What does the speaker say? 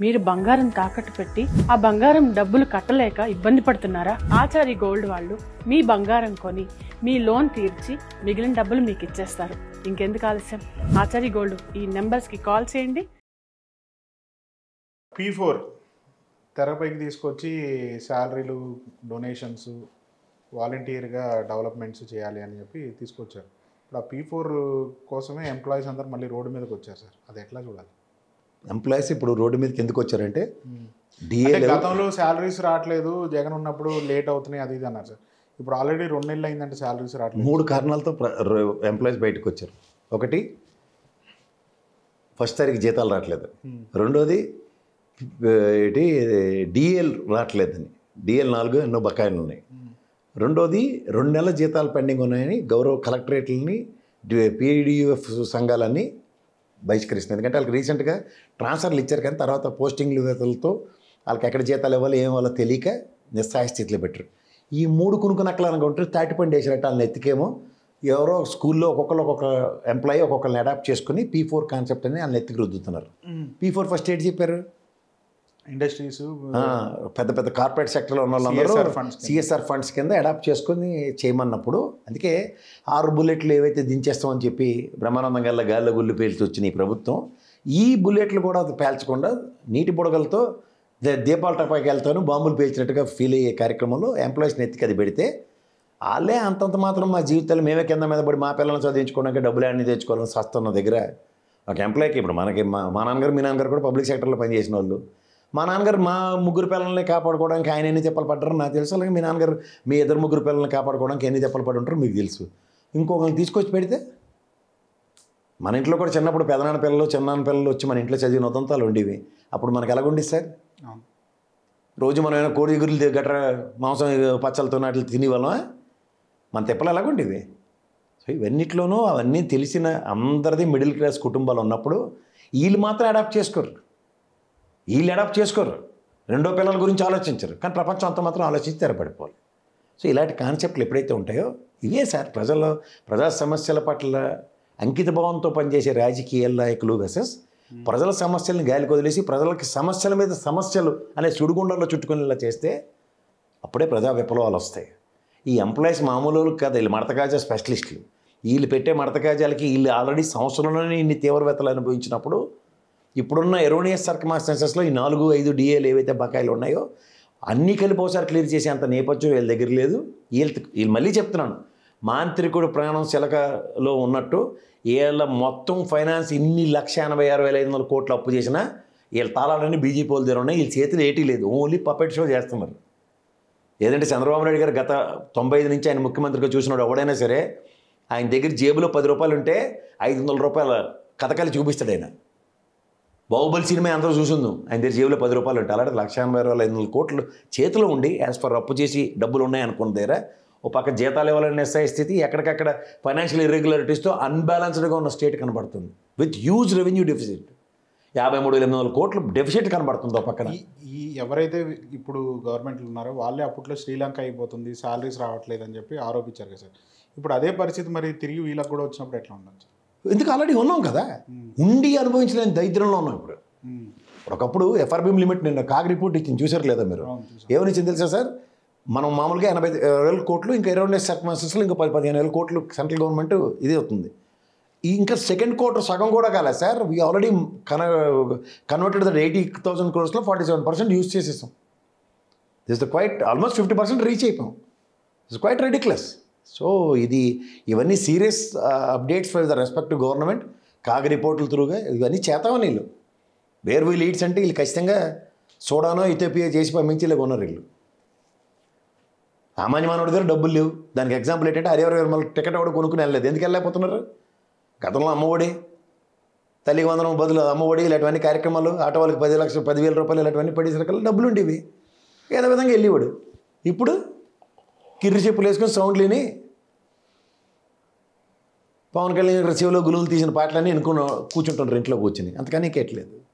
మీరు బంగారం తాకట్టు పెట్టి ఆ బంగారం డబ్బులు కట్టలేక ఇబ్బంది పడుతున్నారా? ఆచారి గోల్డ్ వాళ్ళు మీ బంగారం కొని మీ లోన్ తీర్చి మిగిలిన డబ్బులు మీకు ఇచ్చేస్తారు. ఇంకెందుకు ఆలస్యం? ఆచారి గోల్డ్ ఈ నెంబర్స్కి కాల్ చేయండి. P4 తెరపైకి తీసుకొచ్చి శాలరీలు, డొనేషన్స్, వాలంటీర్గా డెవలప్మెంట్స్ చేయాలి అని చెప్పి తీసుకొచ్చారు. ఇప్పుడు ఆ P4 కోసమే ఎంప్లాయీస్ అందరు మళ్ళీ రోడ్డు మీదకి వచ్చారు సార్. అది ఎట్లా చూడాలి? ఎంప్లాయీస్ ఇప్పుడు రోడ్డు మీదకి ఎందుకు వచ్చారంటే గతంలో శాలరీస్ రావట్లేదు, జగన్ ఉన్నప్పుడు లేట్ అవుతున్నాయి అది ఇది అన్నారు సార్. ఇప్పుడు ఆల్రెడీ 2 నెలలు అయిందంటే శాలరీస్ రావట్లేదు. 3 కారణాలతో ఎంప్లాయీస్ బయటకు వచ్చారు. ఒకటి, ఫస్ట్ తారీఖు జీతాలు రావట్లేదు. రెండోది డిఎల్ రావట్లేదని, డిఎల్ 4 ఎన్నో బకాయిలు ఉన్నాయి. రెండోది 2 నెలల జీతాలు పెండింగ్ ఉన్నాయని గౌరవ కలెక్టరేట్లని పీడిఎఫ్ సంఘాలన్నీ బహిష్కరిస్తుంది. ఎందుకంటే వాళ్ళకి రీసెంట్గా ట్రాన్స్ఫర్లు ఇచ్చారు, కానీ తర్వాత పోస్టింగ్లు వేతలతో వాళ్ళకి ఎక్కడ జీతాలు ఇవ్వాలి ఏం ఇవ్వాలో తెలియక నిస్సహాయ స్థితిలో పెట్టారు. ఈ 3 కునుకునక్కలు అనుకుంటే తాటిపండి వేసినట్టు వాళ్ళని ఎత్తికేమో ఎవరో స్కూల్లో ఒక్కొక్క ఎంప్లాయీ ఒక్కొక్కరిని అడాప్ట్ చేసుకుని P4 కాన్సెప్ట్ అని వాళ్ళని ఎత్తికి రుద్దుతున్నారు. P4 ఫస్ట్ ఏంటి చెప్పారు? ఇండస్ట్రీస్, పెద్ద పెద్ద కార్పొరేట్ సెక్టర్లో ఉన్న వాళ్ళందరూ సిఎస్ఆర్ ఫండ్స్ కింద అడాప్ట్ చేసుకొని చేయమన్నప్పుడు, అందుకే 6 బుల్లెట్లు ఏవైతే దించేస్తామని చెప్పి బ్రహ్మానందం గల్ల గాల్లో గుళ్ళు పేల్చి వచ్చిన ఈ ప్రభుత్వం ఈ బుల్లెట్లు కూడా పేల్చకుండా నీటి బుడగలతో దీపాల టపాకాయలతోనూ బాంబులు పేల్చినట్టుగా ఫీల్ అయ్యే కార్యక్రమంలో ఎంప్లాయీస్ని ఎత్తికి అది పెడితే వాళ్ళే అంతంత మాత్రం మా జీవితాలు మేమే కింద మీద పడి మా పిల్లల్ని చదివించుకోవడానికి డబ్బులు అన్నీ తెచ్చుకోవాలని సస్తున్న దగ్గర ఒక ఎంప్లాయీకి, ఇప్పుడు మనకి మా నాన్నగారు మీ నాన్నగారు కూడా పబ్లిక్ సెక్టర్లో పనిచేసిన వాళ్ళు, మా నాన్నగారు మా 3 పిల్లల్ని కాపాడుకోవడానికి ఆయన ఎన్ని తిప్పలు పడ్డారో నాకు తెలుసు, అలాగే మీ నాన్నగారు మీ 2-3 పిల్లల్ని కాపాడుకోవడానికి ఎన్ని తిప్పలు పడి ఉంటారో మీకు తెలుసు. ఇంకొకరిని తీసుకొచ్చి పెడితే మన ఇంట్లో కూడా చిన్నప్పుడు పెదనాన్న పిల్లలు చిన్నాన్న పిల్లలు వచ్చి మన ఇంట్లో చదివిన ఉదంతాలు ఉండేవి. అప్పుడు మనకు ఎలాగుండేది సార్? రోజు మనం ఏమైనా కోడి గురులు గట్రా మాంసం పచ్చలతో నాటిలు తినేవాళ్ళం, మన తిప్పలు ఎలాగుండేవి. సో ఇవన్నిట్లోనూ అవన్నీ తెలిసిన అందరిది మిడిల్ క్లాస్ కుటుంబాలు ఉన్నప్పుడు వీళ్ళు మాత్రం అడాప్ట్ చేసుకోరు. రెండో పిల్లల గురించి ఆలోచించరు, కానీ ప్రపంచం అంతా మాత్రం ఆలోచించి తెరపడిపోవాలి. సో ఇలాంటి కాన్సెప్ట్లు ఎప్పుడైతే ఉంటాయో ఇవే సార్ ప్రజా సమస్యల పట్ల అంకిత భావంతో పనిచేసే రాజకీయ నాయకులు వెసెస్ ప్రజల సమస్యలను గాలికి వదిలేసి ప్రజలకి సమస్యల మీద సమస్యలు అనే సుడిగుండంలో చుట్టుకునేలా చేస్తే అప్పుడే ప్రజా విప్లవాలు వస్తాయి. ఈ ఎంప్లాయీస్ మామూలు కాదు, వీళ్ళు మడతకాజా స్పెషలిస్టులు. వీళ్ళు పెట్టే మడతకాజాలకి వీళ్ళు ఆల్రెడీ సంవత్సరంలోనే ఇన్ని తీవ్రవేత్తలు అనుభవించినప్పుడు ఇప్పుడున్న ఎరోనియస్ సర్కమ్స్టాన్సెస్లో ఈ 4-5 డిఏలు ఏవైతే బకాయిలు ఉన్నాయో అన్నీ కలిపి ఒకసారి క్లియర్ చేసే అంత నేపథ్యం వీళ్ళ దగ్గర లేదు. వీళ్ళు మళ్ళీ చెప్తున్నాను, మాంత్రికుడు ప్రాణం చిలకలో ఉన్నట్టు వీళ్ళ మొత్తం ఫైనాన్స్ ఇన్ని 1,86,500 కోట్లు అప్పు చేసినా వీళ్ళ తాళాలన్నీ బీజేపీ వాళ్ళ దగ్గర ఉన్నాయి. వీళ్ళ చేతులు ఏటీ లేదు, ఓన్లీ పపెట్ షో చేస్తున్నారు. ఏదంటే చంద్రబాబు నాయుడు గారు గత 95 నుంచి ఆయన ముఖ్యమంత్రిగా చూసినాడు ఎవడైనా సరే ఆయన దగ్గర జేబులో 10 రూపాయలు ఉంటే 500 రూపాయల కథకాలు చూపిస్తాడు ఆయన. బాహుబలి సినిమా అందరూ చూసింది, ఆయన దగ్గర జేబులో 10 రూపాయలు ఉంటాయి. అలాంటి 1,86,500 కోట్లు చేతిలో ఉండి యాజ్ పర్ అప్పు చేసి డబ్బులు ఉన్నాయి అనుకున్న దగ్గర ఓ పక్క జీతాలు ఇవ్వాలనే స్థితి, ఎక్కడికక్కడ ఫైనాన్షియల్ ఇర్రెగ్యులారిటీస్తో అన్బ్యాలెన్స్డ్గా ఉన్న స్టేట్ కనబడుతుంది విత్ హ్యూజ్ రెవెన్యూ డెఫిసిట్. 53,800 కోట్లు డెఫిసిట్ కనబడుతుంది. ఒక పక్కన ఈ ఎవరైతే ఇప్పుడు గవర్నమెంట్లు ఉన్నారో వాళ్ళే అప్పట్లో శ్రీలంక అయిపోతుంది, శాలరీస్ రావట్లేదు అని చెప్పి ఆరోపించారు కదా సార్. ఇప్పుడు అదే పరిస్థితి మరి తిరిగి వీళ్ళకి కూడా వచ్చినప్పుడు ఎట్లా ఉండొచ్చు? ఎందుకు ఆల్రెడీ ఉన్నాం కదా, ఉండి అనుభవించలేని దరిద్రంలో ఉన్నాం. ఇప్పుడు ఒకప్పుడు ఎఫ్ఆర్బిఎం లిమిట్ నిన్న కాగ్ రిపోర్ట్ ఇచ్చింది, చూసారు లేదా మీరు? ఏమని ఇచ్చింది తెలుసా సార్? మనం మామూలుగా 80,000 కోట్లు, ఇంకా 22 సర్కమ్స్టాన్సెస్లో ఇంకా 15,000 కోట్లు సెంట్రల్ గవర్నమెంట్ ఇది అవుతుంది. ఇంకా సెకండ్ క్వార్టర్ సగం కూడా కాలేదు sir. We already converted that 80,000 crores 47% use చేసేసాం. This the quite almost 50% reach అయిపోయాం. It's quite ridiculous. సో ఇవన్నీ serious updates for the respective government. CAG రిపోర్టుల త్రూగా ఇవన్నీ చేతామని వీళ్ళు వేర్ వీ లీడ్స్ అంటే వీళ్ళు ఖచ్చితంగా సోడానో ఇథియోపియా చేసి పంపించేలాగా ఉన్నారు వీళ్ళు. సామాన్య మానవుడి దగ్గర డబ్బులు లేవు. దానికి ఎగ్జాంపుల్ ఏంటంటే హరిహర మళ్ళీ టికెట్ కూడా కొనుక్కుని వెళ్ళలేదు. ఎందుకు వెళ్ళలేకపోతున్నారు? గతంలో అమ్మఒడి, తల్లికి వందనం బదులు అమ్మఒడి ఇలాంటివన్నీ కార్యక్రమాలు, ఆటో వాళ్ళకి 10,000 రూపాయలు ఇలాంటివన్నీ పడేసరికి డబ్బులు ఉండేవి, ఏదో విధంగా వెళ్ళేవాడు. ఇప్పుడు కిర్రి చెప్పులు వేసుకొని సౌండ్లేని పవన్ కళ్యాణ్ చెవిలో గులువులు తీసిన పాటలన్నీ కూర్చుంటున్నారు ఇంట్లో కూర్చుని, అంతకని కేట్లేదు.